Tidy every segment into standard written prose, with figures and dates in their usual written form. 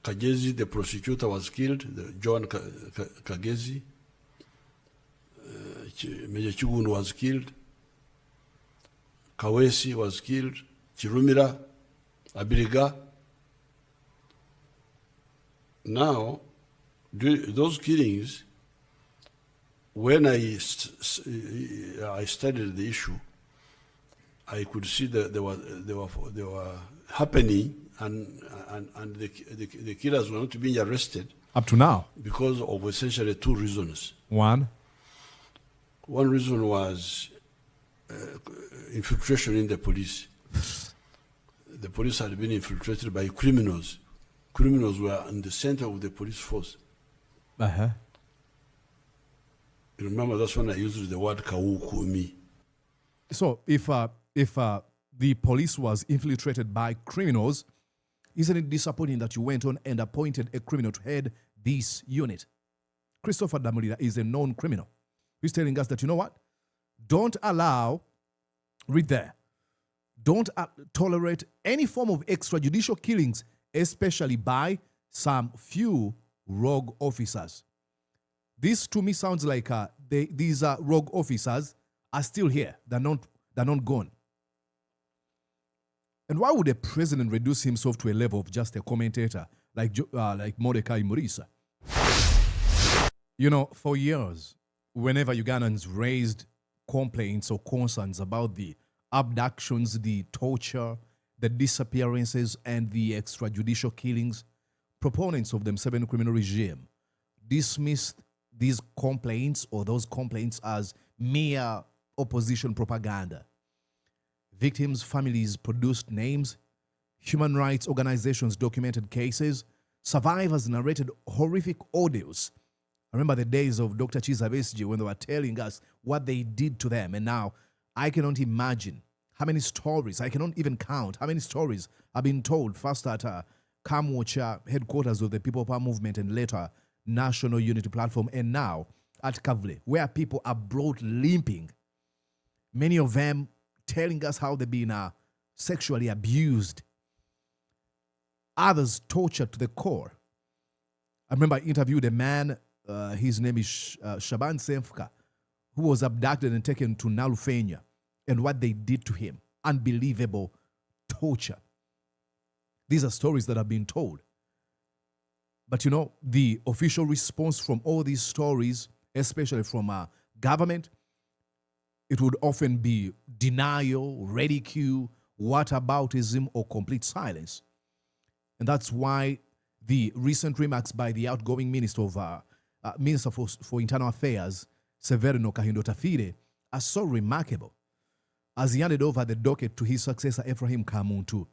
Kagezi, the prosecutor, was killed. John Kagezi. Major Chugun was killed. Kawesi was killed. Chirumira, Abiriga. Now, those killings, when I studied the issue, I could see that they were happening, and the killers were not being arrested up to now because of essentially two reasons. One reason was infiltration in the police. The police had been infiltrated by criminals. Criminals were in the center of the police force. You remember, that's when I used the word kawukumi. So if the police was infiltrated by criminals, isn't it disappointing that you went on and appointed a criminal to head this unit? Christopher Ddamulira is a known criminal. He's telling us that, you know what? Don't allow, read there, don't tolerate any form of extrajudicial killings, especially by some few rogue officers. This to me sounds like these rogue officers are still here. They're not gone. And why would a president reduce himself to a level of just a commentator like Mordecai Murisa? You know, for years, whenever Ugandans raised complaints or concerns about the abductions, the torture, the disappearances, and the extrajudicial killings, proponents of the Museveni criminal regime dismissed these complaints or those complaints as mere opposition propaganda. Victims' families produced names, human rights organizations documented cases, survivors narrated horrific ordeals. I remember the days of Dr. Chiza when they were telling us what they did to them, and now I cannot imagine how many stories, I cannot even count how many stories have been told, first at Kamwocha, headquarters of the People Power Movement, and later National Unity Platform, and now at Kavle, where people are brought limping. Many of them telling us how they've been sexually abused. Others tortured to the core. I remember I interviewed a man, his name is Shaban Semfka, who was abducted and taken to Nalufenya, and what they did to him. Unbelievable torture. These are stories that have been told. But you know, the official response from all these stories, especially from government, it would often be denial, ridicule, whataboutism, or complete silence. And that's why the recent remarks by the outgoing Minister for Internal Affairs, Ephraim Kahinda Otafiire, are so remarkable. As he handed over the docket to his successor, Ephraim Kamuntu,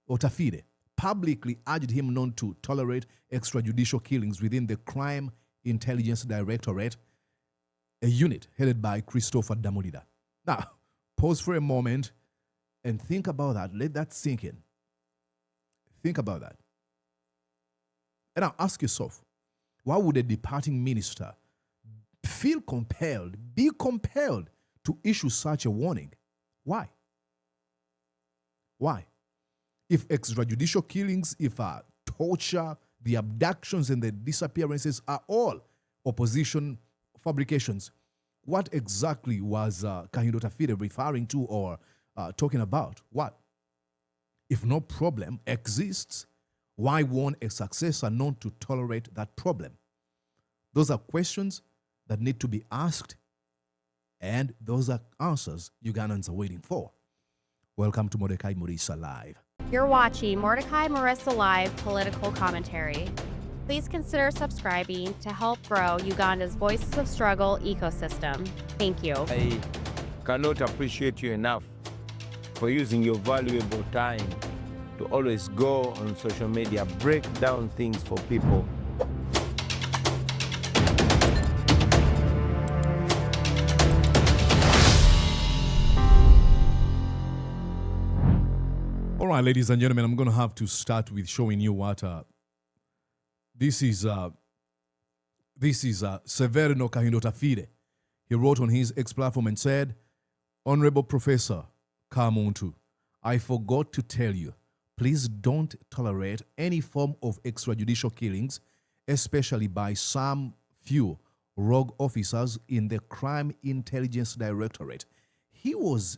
Otafiire publicly urged him not to tolerate extrajudicial killings within the Crime Intelligence Directorate, a unit headed by Christopher Ddamulira. Now, pause for a moment and think about that. Let that sink in. Think about that. And now ask yourself, why would a departing minister be compelled to issue such a warning? Why? Why? If extrajudicial killings, if torture, the abductions and the disappearances are all opposition fabrications, what exactly was Kahinda Otafiire referring to or talking about? What? If no problem exists, why warn a successor not to tolerate that problem? Those are questions that need to be asked, and those are answers Ugandans are waiting for. Welcome to Mordecai Murisa Live. You're watching Mordecai Murisa Live Political Commentary. Please consider subscribing to help grow Uganda's Voices of Struggle ecosystem. Thank you. I cannot appreciate you enough for using your valuable time to always go on social media, break down things for people. All right, ladies and gentlemen, I'm going to have to start with showing you what this is Ephraim Kahinda Otafiire. He wrote on his X platform and said, "Honorable Professor Kamuntu, I forgot to tell you, please don't tolerate any form of extrajudicial killings, especially by some few rogue officers in the Crime Intelligence Directorate. He was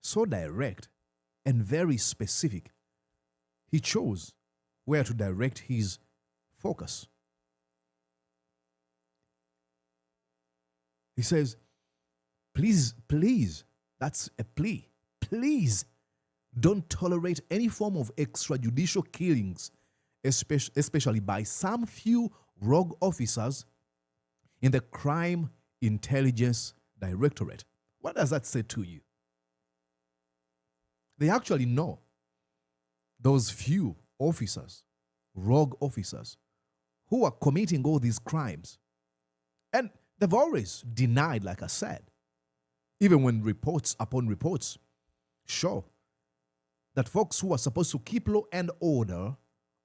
so direct and very specific. He chose where to direct his focus. He says, please, that's a plea. Please don't tolerate any form of extrajudicial killings, especially by some few rogue officers in the Crime Intelligence Directorate. What does that say to you? They actually know those few officers, rogue officers, who are committing all these crimes. And they've always denied, like I said, even when reports upon reports show that folks who are supposed to keep law and order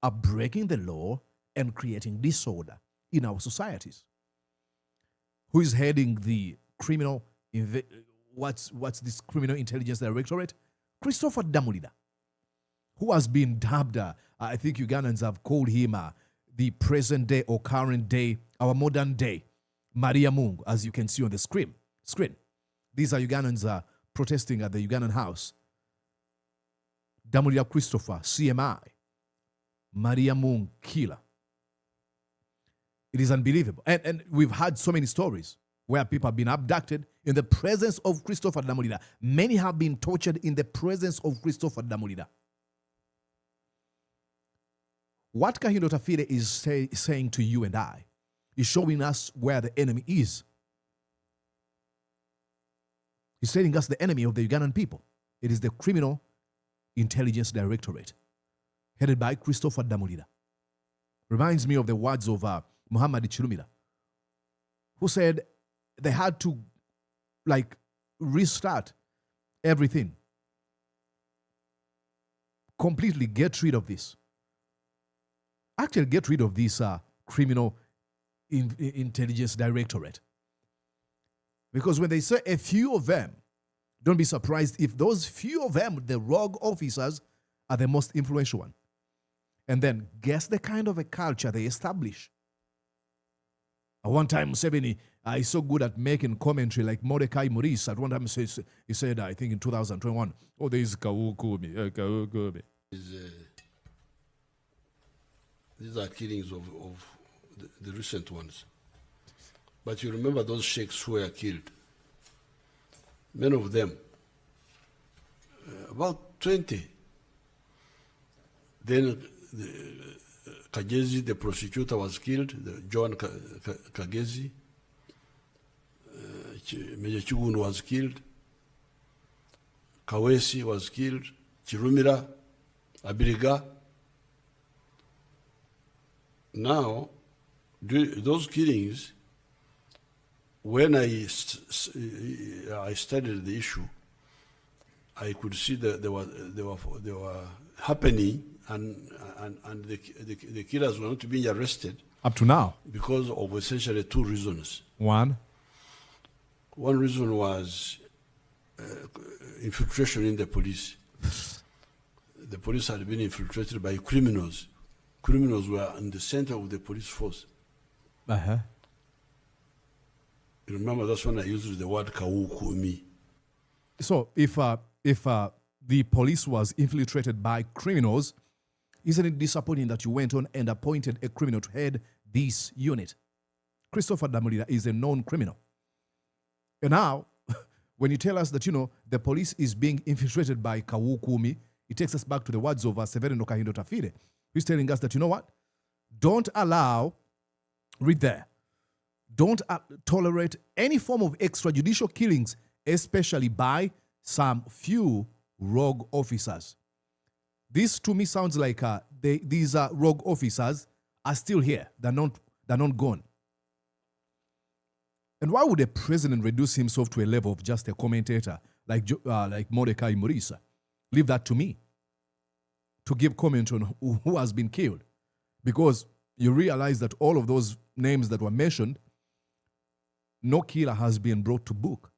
are breaking the law and creating disorder in our societies. Who is heading the criminal, what's this Criminal Intelligence Directorate? Christopher Ddamulira, who has been dubbed, I think Ugandans have called him the present day or current day, our modern day, Maria Mungu, as you can see on the screen. These are Ugandans protesting at the Ugandan House. Ddamulira Christopher, CMI, Maria Mungu, killer. It is unbelievable. And we've had so many stories where people have been abducted in the presence of Christopher Ddamulira. Many have been tortured in the presence of Christopher Ddamulira. What Kahinda Otafiire is saying to you and I is showing us where the enemy is. He's telling us the enemy of the Ugandan people. It is the Criminal Intelligence Directorate, headed by Christopher Ddamulira. Reminds me of the words of Muhammad Chirumira, who said they had to restart everything, completely get rid of this. Actually, get rid of this Criminal Intelligence Directorate. Because when they say a few of them, don't be surprised if those few of them, the rogue officers, are the most influential one. And then guess the kind of a culture they establish. At one time, Museveni is so good at making commentary like Mordecai Maurice. At one time, he said, I think in 2021, oh, there is Kawukumi. These are killings of the recent ones. But you remember those sheikhs who were killed. Many of them, about 20. Then Kagezi, the prosecutor, was killed, John Kagezi. Major Chugun was killed. Kawesi was killed. Chirumira, Abiriga. Now, those killings, when I studied the issue, I could see that they were happening, and the killers were not being arrested up to now because of essentially two reasons. One reason was infiltration in the police. The police had been infiltrated by criminals. Criminals were in the center of the police force. You remember, that's when I used the word Kawukumi. So if the police was infiltrated by criminals, isn't it disappointing that you went on and appointed a criminal to head this unit? Christopher Ddamulira is a known criminal. And now, when you tell us that, the police is being infiltrated by Kawukumi, it takes us back to the words of Severino Kahinda Otafiire. He's telling us that, don't allow, read there, don't tolerate any form of extrajudicial killings, especially by some few rogue officers. This to me sounds like these rogue officers are still here. They're not gone. And why would a president reduce himself to a level of just a commentator like Mordecai Maurice? Leave that to me to give comment on who has been killed. Because you realize that all of those names that were mentioned, no killer has been brought to book.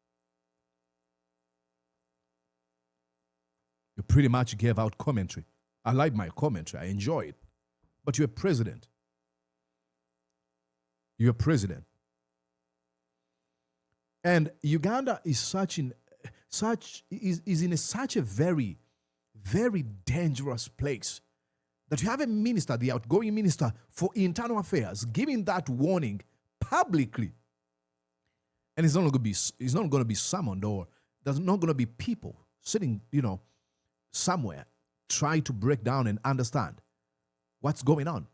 You pretty much gave out commentary. I like my commentary. I enjoy it. But you're president. You're president. And Uganda is such in such a very, very dangerous place that you have a minister, the outgoing minister for internal affairs, giving that warning publicly. And he's not going to be summoned, or there's not going to be people sitting, somewhere trying to break down and understand what's going on.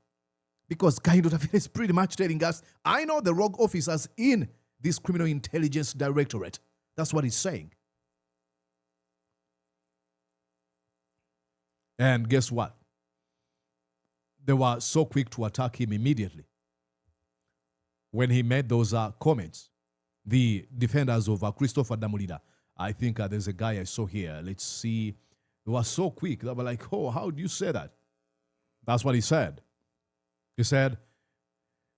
Because Kahinda Otafiire is pretty much telling us, I know the rogue officers in this Criminal Intelligence Directorate. That's what he's saying. And guess what? They were so quick to attack him immediately when he made those comments. The defenders of Christopher Ddamulira. I think there's a guy I saw here. Let's see. They were so quick. They were like, oh, how do you say that? That's what he said. He said,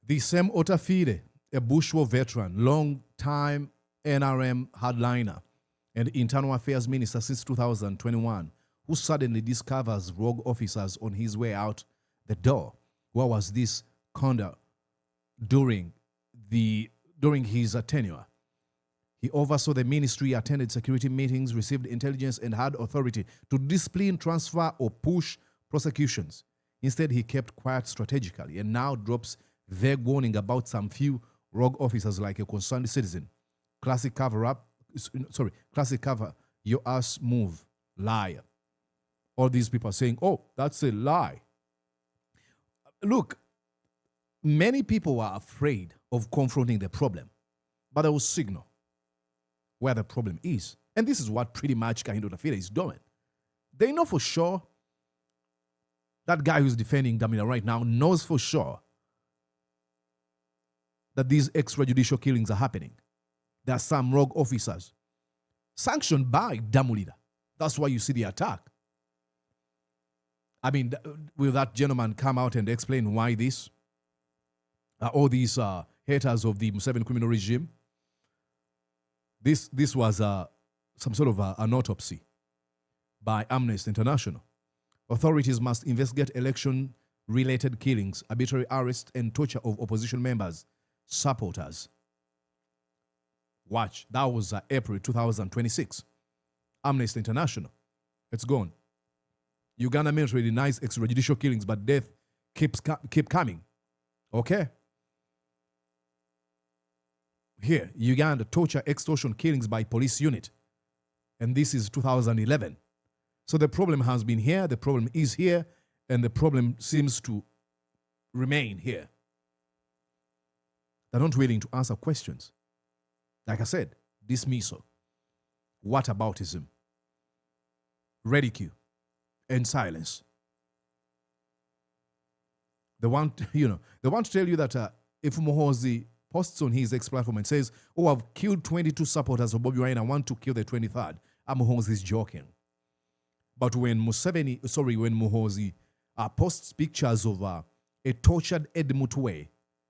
the same Otafiire, a Bush War veteran, long-time NRM hardliner, and Internal Affairs Minister since 2021, who suddenly discovers rogue officers on his way out the door. What was this conduct during his tenure? He oversaw the ministry, attended security meetings, received intelligence, and had authority to discipline, transfer, or push prosecutions. Instead, he kept quiet strategically and now drops vague warning about some few rogue officers like a concerned citizen. Classic cover your ass move, liar. All these people are saying, oh, that's a lie. Look, many people are afraid of confronting the problem, but they will signal where the problem is. And this is what pretty much Kahinda Otafiire is doing. They know for sure, that guy who's defending Ddamulira right now knows for sure that these extrajudicial killings are happening. There are some rogue officers sanctioned by Ddamulira. That's why you see the attack. I mean, will that gentleman come out and explain why this? All these haters of the Museveni criminal regime? This was some sort of an autopsy by Amnesty International. Authorities must investigate election-related killings, arbitrary arrest, and torture of opposition members, supporters. Watch. That was April 2026. Amnesty International. It's gone. Uganda military denies extrajudicial killings, but death keep coming. Okay? Here, Uganda torture, extortion, killings by police unit. And this is 2011. So the problem has been here, the problem is here, and the problem seems to remain here. They're not willing to answer questions. Like I said, dismissal, whataboutism, ridicule, and silence. They want to tell you that if Muhoozi posts on his X platform and says, oh, I've killed 22 supporters of Bobi Wine, I want to kill the 23rd, Muhoozi is joking. But when Muhoozi posts pictures of a tortured Ed Mutwe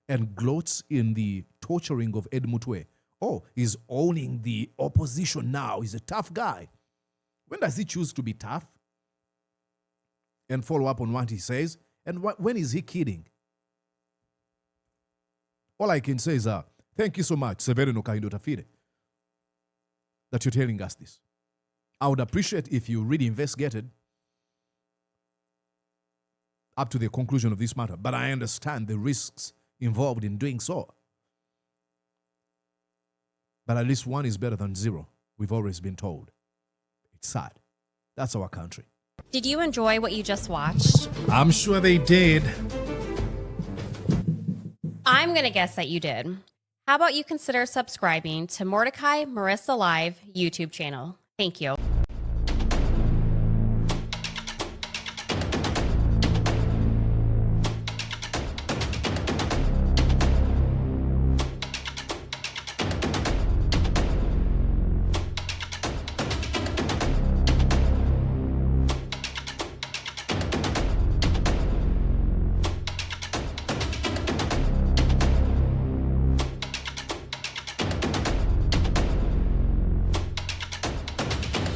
and gloats in the torturing of Ed Mutwe, oh, he's owning the opposition now. He's a tough guy. When does he choose to be tough? And follow up on what he says? And when is he kidding? All I can say is, thank you so much, Severino Kahinda Otafiire, that you're telling us this. I would appreciate if you really investigated up to the conclusion of this matter, but I understand the risks involved in doing so. But at least one is better than zero, we've always been told. It's sad. That's our country. Did you enjoy what you just watched? I'm sure they did. I'm going to guess that you did. How about you consider subscribing to Mordecai Marissa Live YouTube channel? Thank you.